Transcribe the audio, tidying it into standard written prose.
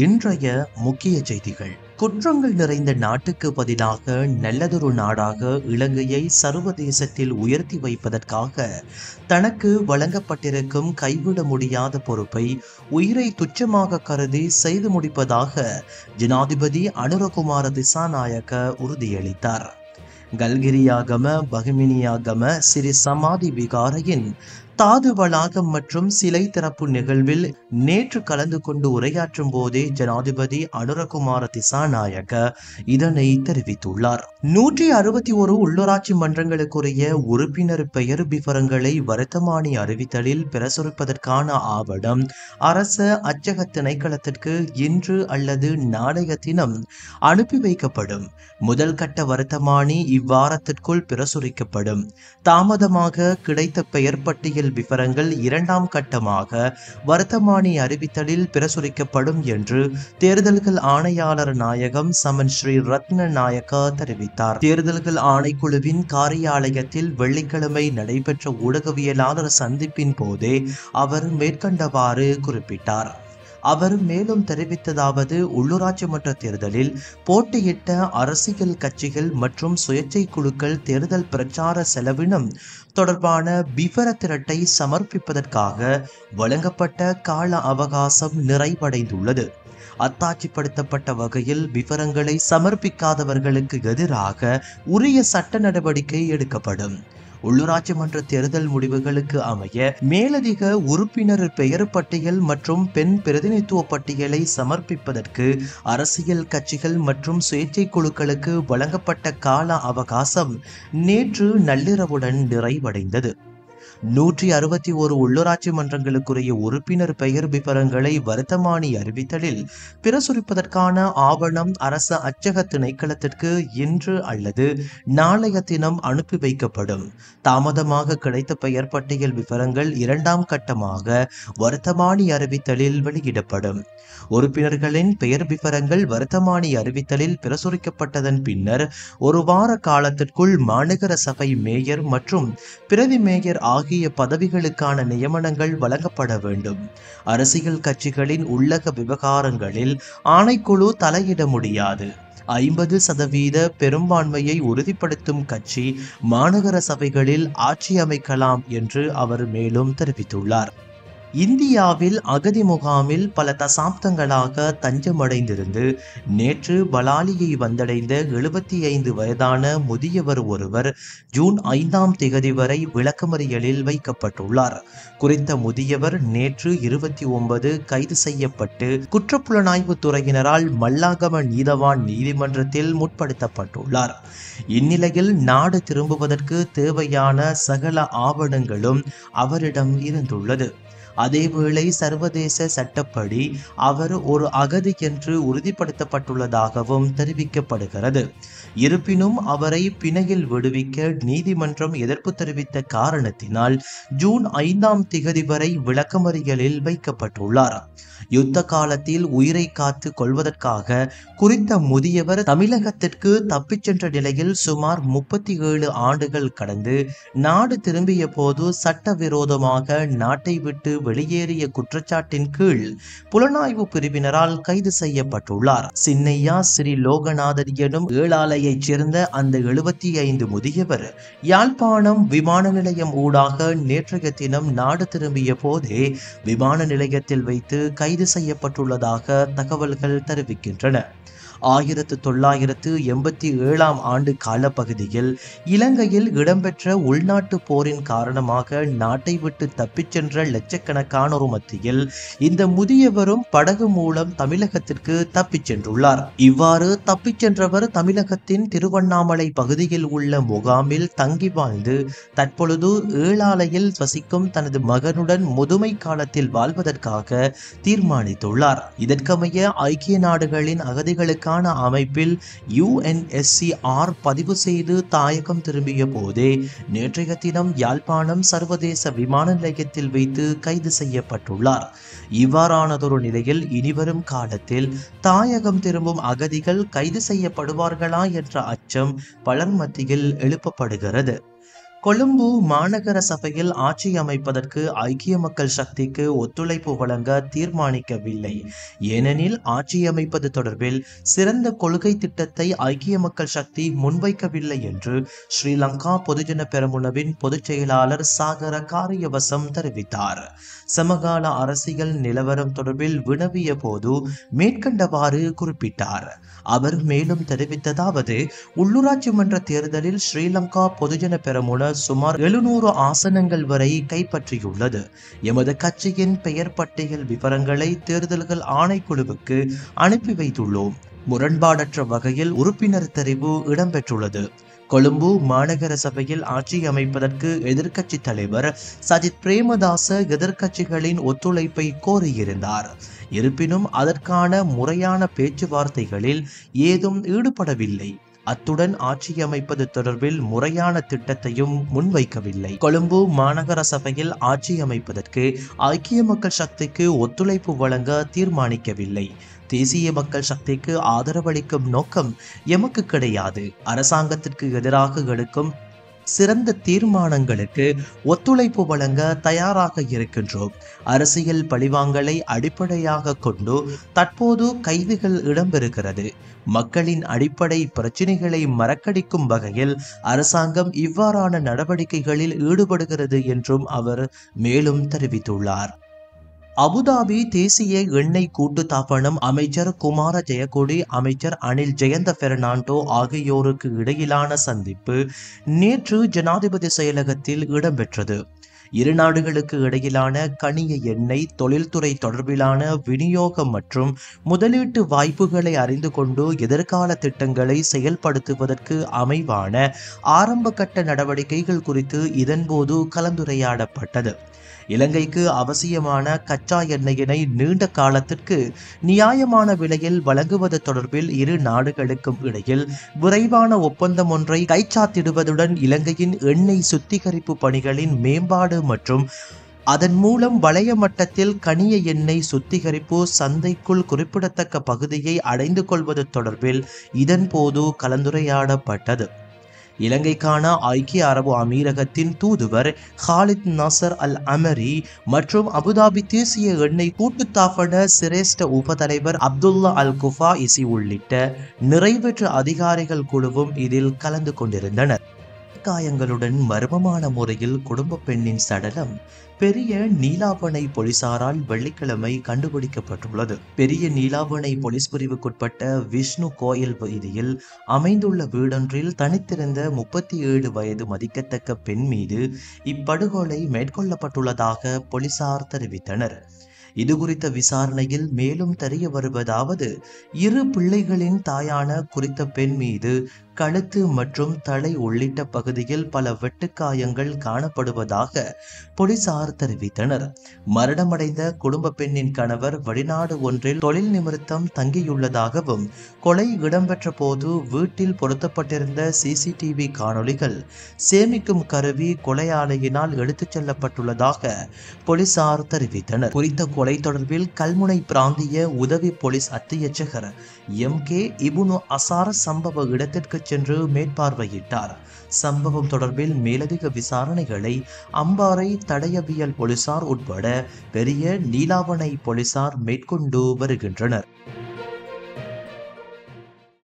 இன்றைய முக்கிய செய்திகள். குற்றங்கள் நிறைந்த நாட்டுக்கு பதிலாக நல்லதொரு நாடாக இலங்கையை சர்வதேசத்தில் உயர்த்தி வைப்பதற்காக தனக்கு வழங்கப்பட்டிருக்கும் கைவிட முடியாத பொறுப்பை உயிரை துச்சமாக கருதி செய்து முடிப்பதாக ஜனாதிபதி அனுரகுமார திசாநாயக்க உறுதியளித்தார். கல்கிரியாகம பகிமினியாகம சிறி சமாதி விகாரையின் தாது வளாகம் மற்றும் சிலை திறப்பு நிகழ்வில் நேற்று கலந்து கொண்டு உரையாற்றும் போதே ஜனாதிபதி அனுரகுமார திசாநாயக்க இதனை தெரிவித்துள்ளார். 161 உள்ளூராட்சி மன்றங்களுக்குரிய உறுப்பினர் பெயர் விவரங்களை வர்த்தமானி அறிவித்தலில் பிரசுரிப்பதற்கான ஆவணம் அரச அச்சக திணைக்களத்திற்கு இன்று அல்லது நாளைய தினம் அனுப்பி வைக்கப்படும். முதல் கட்ட வர்த்தமானி இவ்வாரத்திற்குள் பிரசுரிக்கப்படும். தாமதமாக கிடைத்த பெயர் பட்டியல் விவரங்கள் இரண்டாம் கட்டமாக வர்த்தமானி அறிவித்தலில் பிரசுரிக்கப்படும் என்று தேர்தல்கள் ஆணையாளர் நாயகம் சமன் ஸ்ரீ ரத்ன நாயக்க தெரிவித்தார். தேர்தல்கள் ஆணைக்குழுவின் காரியாலயத்தில் வெள்ளிக்கிழமை நடைபெற்ற ஊடகவியலாளர் சந்திப்பின் போதே அவர் மேற்கண்டவாறு குறிப்பிட்டார். அவர் மேலும் தெரிவித்ததாவது, உள்ளூராட்சி மன்ற தேர்தலில் போட்டியிட்ட அரசியல் கட்சிகள் மற்றும் சுயேட்சை குழுக்கள் தேர்தல் பிரச்சார செலவினம் தொடர்பான விவர திரட்டை சமர்ப்பிப்பதற்காக வழங்கப்பட்ட கால அவகாசம் நிறைவடைந்துள்ளது. அத்தாட்சிப்படுத்தப்பட்ட வகையில் விவரங்களை சமர்ப்பிக்காதவர்களுக்கு எதிராக உரிய சட்ட நடவடிக்கை எடுக்கப்படும். உள்ளூராட்சி மன்ற தேர்தல் முடிவுகளுக்கு அமைய மேலதிக உறுப்பினர் பெயர் பட்டியல் மற்றும் பெண் பிரதிநிதித்துவ பட்டியலை சமர்ப்பிப்பதற்கு அரசியல் கட்சிகள் மற்றும் சுயேட்சை குழுக்களுக்கு வழங்கப்பட்ட கால அவகாசம் நேற்று நள்ளிரவுடன் நிறைவடைந்தது. 161 உள்ளூராட்சி மன்றங்களுக்குரிய உறுப்பினர் பெயர் விவரங்களை வர்த்தமானி அறிவித்தலில் பிரசுரிப்பதற்கான ஆவணம் அரச அச்சக திணைக்களத்திற்கு இன்று அல்லது நாளைய தினம் அனுப்பி வைக்கப்படும். தாமதமாக கிடைத்த பெயர் பட்டியல் விவரங்கள் இரண்டாம் கட்டமாக வர்த்தமானி அறிவித்தலில் வெளியிடப்படும். உறுப்பினர்களின் பெயர் விவரங்கள் வர்த்தமானி அறிவித்தலில் பிரசுரிக்கப்பட்டதன் பின்னர் ஒரு வார காலத்திற்குள் மாநகர சபை மேயர் மற்றும் பிரதி மேயர் ஆகிய பதவிகளுக்கான நியமனங்கள் வழங்கப்பட வேண்டும். அரசியல் கட்சிகளின் உள்ளக விவகாரங்களில் ஆணைக்குழு தலையிட முடியாது. 50% பெரும்பான்மையை உறுதிப்படுத்தும் கட்சி மாநகர சபைகளில் ஆட்சி அமைக்கலாம் என்று அவர் மேலும் தெரிவித்துள்ளார். இந்தியாவில் அகதி முகாமில் பல தசாப்தங்களாக தஞ்சமடைந்திருந்து நேற்று பலாலியை வந்தடைந்த 75 வயதான முதியவர் ஒருவர் ஜூன் 5ஆம் திகதி வரை விளக்கமறியலில் வைக்கப்பட்டுள்ளார். குறித்த முதியவர் நேற்று 29 கைது செய்யப்பட்டு குற்றப்புலனாய்வு துறையினரால் மல்லாகம நீதவான் நீதிமன்றத்தில் முற்படுத்தப்பட்டுள்ளார். இந்நிலையில் நாடு திரும்புவதற்கு தேவையான சகல ஆவணங்களும் அவரிடம் இருந்துள்ளது. அதேவேளை சர்வதேச சட்டப்படி அவர் ஒரு அகதி என்று உறுதிப்படுத்தப்பட்டுள்ளதாகவும் தெரிவிக்கப்படுகிறது. இருப்பினும் அவரை பிணையில் விடுவிக்க நீதிமன்றம் எதிர்ப்பு தெரிவித்த காரணத்தினால் ஜூன் 5ஆம் திகதி வரை விளக்கமறியலில் வைக்கப்பட்டுள்ளார். யுத்த காலத்தில் உயிரை காத்து கொள்வதற்காக குறித்த முதியவர் தமிழகத்திற்கு தப்பிச் சென்ற நிலையில் சுமார் 37 ஆண்டுகள் கடந்து நாடு திரும்பிய போது சட்டவிரோதமாக நாட்டை விட்டு வெளியேறிய குற்றச்சாட்டின் கீழ் புலனாய்வு பிரிவினரால் கைது செய்யப்பட்டுள்ளார். சின்னையா ஸ்ரீ லோகநாதன் எனும் ஏழாலையைச் சேர்ந்த அந்த 75 முதியவர் யாழ்ப்பாணம் விமான நிலையம் ஊடாக நேற்றைய தினம் நாடு திரும்பிய போதே விமான நிலையத்தில் வைத்து கைது செய்யப்பட்டுள்ளதாக தகவல்கள் தெரிவிக்கின்றன. 1987ஆம் ஆண்டு காலப்பகுதியில் இலங்கையில் இடம்பெற்ற உள்நாட்டு போரின் காரணமாக நாட்டை விட்டு தப்பிச் சென்ற லட்சக்கணக்கானோர் மத்தியில் இந்த முதியவரும் படகு மூலம் தமிழகத்திற்கு தப்பிச் சென்றுள்ளார். இவ்வாறு தப்பிச் சென்றவர் தமிழகத்தின் திருவண்ணாமலை பகுதியில் உள்ள முகாமில் தங்கி வாழ்ந்து தற்பொழுது ஏழாலையில் வசிக்கும் தனது மகனுடன் முதுமை காலத்தில் வாழ்வதற்காக தீர்மானித்துள்ளார். இதற்கமைய ஐக்கிய நாடுகளின் அகதிகளுக்கான அமைப்பில் UNHCR பதிவு செய்து தாயகம் திரும்பிய போதே நேற்றைய தினம் யாழ்ப்பாணம் சர்வதேச விமான நிலையத்தில் வைத்து கைது செய்யப்பட்டுள்ளார். இவ்வாறானதொரு நிலையில் இனிவரும் காலத்தில் தாயகம் திரும்பும் அகதிகள் கைது செய்யப்படுவார்களா என்ற அச்சம் பலர் மத்தியில் எழுப்பப்படுகிறது. கொழும்பு மாநகர சபையில் ஆட்சி அமைப்பதற்கு ஐக்கிய மக்கள் சக்திக்கு ஒத்துழைப்பு வழங்க தீர்மானிக்கவில்லை. ஏனெனில் ஆட்சி அமைப்பது தொடர்பில் சிறந்த கொள்கை திட்டத்தை ஐக்கிய மக்கள் சக்தி முன்வைக்கவில்லை என்று ஸ்ரீலங்கா பொதுஜன பெரமுனவின் பொதுச் செயலாளர் சாகர காரியவசம் தெரிவித்தார். சமகால அரசியல் நிலவரம் தொடர்பில் வினவிய போது மேற்கண்டவாறு குறிப்பிட்டார். அவர் மேலும் தெரிவித்ததாவது, உள்ளூராட்சி மன்ற தேர்தலில் ஸ்ரீலங்கா பொதுஜன பெரமுன சுமார் 700 ஆசனங்கள் வரை கைப்பற்றியுள்ளது. எமது கட்சியின் பெயர் பட்டியல் விவரங்களை தேர்தல்கள் ஆணைக்குழுவுக்கு அனுப்பி வைத்துள்ளோம். முரண்பாடற்ற வகையில் உறுப்பினர் தெரிவு இடம்பெற்றுள்ளது. கொழும்பு மாநகர சபையில் ஆட்சி அமைப்பதற்கு எதிர்க்கட்சி தலைவர் சஜித் பிரேமதாச எதிர்க்கட்சிகளின் ஒத்துழைப்பை கோரியிருந்தார். இருப்பினும் அதற்கான முறையான பேச்சுவார்த்தைகளில் ஏதும் ஈடுபடவில்லை. அத்துடன் ஆட்சி அமைப்பது தொடர்பில் முறையான திட்டத்தையும் முன்வைக்கவில்லை. கொழும்பு மாநகர சபையில் ஆட்சி அமைப்பதற்கு ஐக்கிய மக்கள் சக்திக்கு ஒத்துழைப்பு வழங்க தீர்மானிக்கவில்லை. தேசிய மக்கள் சக்திக்கு ஆதரவளிக்கும் நோக்கம் எமக்கு கிடையாது. அரசாங்கத்திற்கு எதிராக எடுக்கும் சிறந்த தீர்மானங்களுக்கு ஒத்துழைப்பு வழங்க தயாராக இருக்கின்றோம். அரசியல் பழிவாங்கலை அடிப்படையாக கொண்டு தற்போது கைதுகள் இடம்பெறுகிறது. மக்களின் அடிப்படை பிரச்சினைகளை மறக்கடிக்கும் வகையில் அரசாங்கம் இவ்வாறான நடவடிக்கைகளில் ஈடுபடுகிறது என்றும் அவர் மேலும் தெரிவித்துள்ளார். அபுதாபி தேசிய எண்ணெய் கூட்டுத்தாபனம் அமைச்சர் குமார ஜெயக்கொடி, அமைச்சர் அனில் ஜெயந்த பெர்னாண்டோ ஆகியோருக்கு இடையிலான சந்திப்பு நேற்று ஜனாதிபதி செயலகத்தில் இடம்பெற்றது. இரு நாடுகளுக்கு இடையிலான கனிய எண்ணெய் தொழில்துறை தொடர்பிலான விநியோகம் மற்றும் முதலீட்டு வாய்ப்புகளை அறிந்து கொண்டு எதிர்கால திட்டங்களை செயல்படுத்துவதற்கு அமைவான ஆரம்ப கட்ட நடவடிக்கைகள் குறித்து இதன்போது கலந்துரையாடப்பட்டது. இலங்கைக்கு அவசியமான கச்சா எண்ணெயினை நீண்ட காலத்திற்கு நியாயமான விலையில் வழங்குவது தொடர்பில் இரு நாடுகளுக்கும் இடையில் விரைவான ஒப்பந்தம் ஒன்றை கைச்சாத்திடுவதுடன் இலங்கையின் எண்ணெய் சுத்திகரிப்பு பணிகளின் மேம்பாடு மற்றும் அதன் மூலம் வளைய மட்டத்தில் கனிய எண்ணெய் சுத்திகரிப்பு சந்தைக்குள் குறிப்பிடத்தக்க பகுதியை அடைந்து கொள்வது தொடர்பில் இதன்போது கலந்துரையாடப்பட்டது. இலங்கைக்கான ஐக்கிய அரபு அமீரகத்தின் தூதுவர் ஹாலித் நாசர் அல் அமரி மற்றும் அபுதாபி தேசிய எண்ணெய் கூட்டுத்தாபன சிரேஷ்ட உபதலைவர் அப்துல்லா அல் குஃபா இசி உள்ளிட்ட நிறைவேற்று அதிகாரிகள் குழுவும் இதில் கலந்து கொண்டிருந்தனர். காயங்களுடன் மர்மமான முறையில் குடும்ப பெண்ணின் சடலம் பெரிய நீலாவணை போலீசாரால் வெள்ளிக்கிழமை கண்டுபிடிக்கப்பட்டுள்ளது. பெரிய நீலாவணை போலீஸ் பிரிவுக்குட்பட்ட விஷ்ணு கோயில் வீதியில் அமைந்துள்ள வீடொன்றில் தனித்திருந்த 37 வயது மதிக்கத்தக்க பெண் மீது இப்படுகொலை மேற்கொள்ளப்பட்டுள்ளதாக போலீசார் தெரிவித்தனர். இது குறித்த விசாரணையில் மேலும் தெரிய வருவதாவது, இரு பிள்ளைகளின் தாயான குறித்த பெண் மீது கழுத்து மற்றும் தலை உள்ளிட்ட பகுதியில் பல வெட்டுக்காயங்கள் காணப்படுவதாக போலீசார் தெரிவித்தனர். மரணமடைந்த குடும்ப பெண்ணின் கணவர் வெளிநாடு ஒன்றில் தொழில் நிமித்தம் தங்கியுள்ளதாகவும் கொலை இடம்பெற்ற போது வீட்டில் பொருத்தப்பட்டிருந்த சிசிடிவி காணொளிகள் சேமிக்கும் கருவி கொலையாளியினால் எடுத்துச் செல்லப்பட்டுள்ளதாக போலீசார் தெரிவித்தனர். குறித்த கொலை தொடர்பில் கல்முனை பிராந்திய உதவி போலீஸ் அத்தியட்சகர் MK இபுனு அசார் சம்பவ இடத்திற்கு சென்று மேற்பார்வையிட்டார். சம்பவம் தொடர்பில் மேலதிக விசாரணைகளை அம்பாறை தடயவியல் போலீசார் உட்பட பெரிய நீலாவணை போலீசார் மேற்கொண்டு வருகின்றனர்.